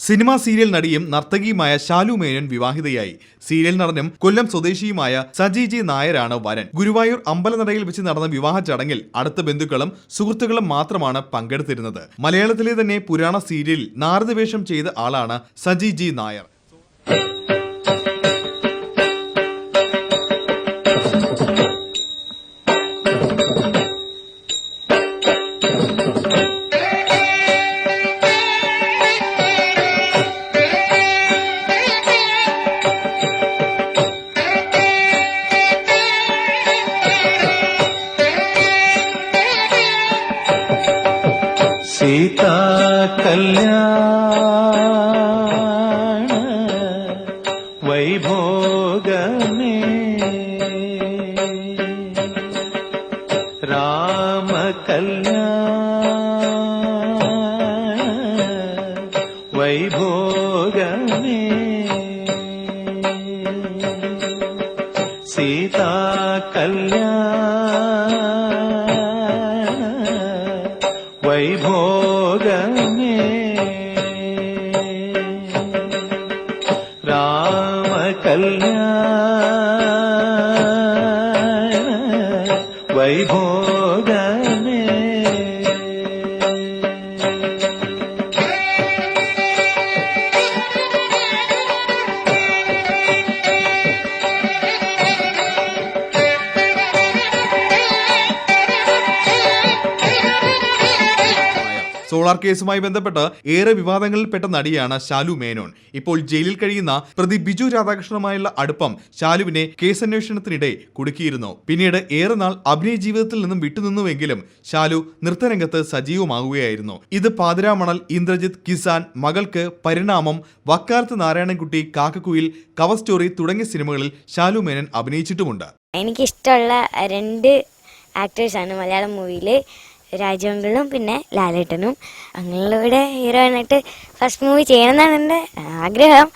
Cinema serial നടിയും നർത്തകിയുമായ Shalu Menon വിവാഹിതയായി. Serial നടനും കൊല്ലം സ്വദേശിയുമായ Saji G നായരാണ് വരൻ. ഗുരുവായൂർ അമ്പലനടയിൽ വെച്ച് നടന്ന വിവാഹ ചടങ്ങിൽ അടുത്ത ബന്ധുക്കളും സുഹൃത്തുക്കളും മാത്രമാണ് പങ്കെടുത്തിരുന്നത്. മലയാളത്തിലെ തന്നെ പുരാണ സീരിയലിൽ നാരദവേഷം ചെയ്ത ആളാണ് സജി ജി നായർ. सीता कल्याण वैभोग में राम कल्याण वैभोग में सीता कल्याण वैभोग में राम कल्याण वैभोग में। സോളാർ കേസുമായി ബന്ധപ്പെട്ട് ഏറെ വിവാദങ്ങളിൽപ്പെട്ട നടിയാണ് ശാലു മേനോൻ. ഇപ്പോൾ ജയിലിൽ കഴിയുന്ന പ്രതി ബിജു രാധാകൃഷ്ണനുമായുള്ള അടുപ്പം ശാലുവിനെ കേസന്വേഷണത്തിനിടെ കുടുക്കിയിരുന്നു. പിന്നീട് ഏറെ നാൾ അഭിനയ ജീവിതത്തിൽ നിന്നും വിട്ടുനിന്നുവെങ്കിലും ശാലു നൃത്തരംഗത്ത് സജീവമാകുകയായിരുന്നു. ഇത് പാതിരാമണൽ, ഇന്ദ്രജിത്ത്, കിസാൻ, മകൾക്ക്, പരിണാമം, വക്കാലത്ത് നാരായണൻകുട്ടി, കാക്കക്കുയിൽ, കവർ സ്റ്റോറി തുടങ്ങിയ സിനിമകളിൽ ശാലു മേനോൻ അഭിനയിച്ചിട്ടുമുണ്ട്. എനിക്കിഷ്ടമുള്ള 2 ആക്ടേഴ്സാണ് മലയാളം മൂവിയിൽ, രാജമംഗളും പിന്നെ ലാലേട്ടനും. അങ്ങനെയുള്ള ഹീറോയിനായിട്ട് ഫസ്റ്റ് മൂവി ചെയ്യണമെന്നാണ് എൻ്റെ ആഗ്രഹം.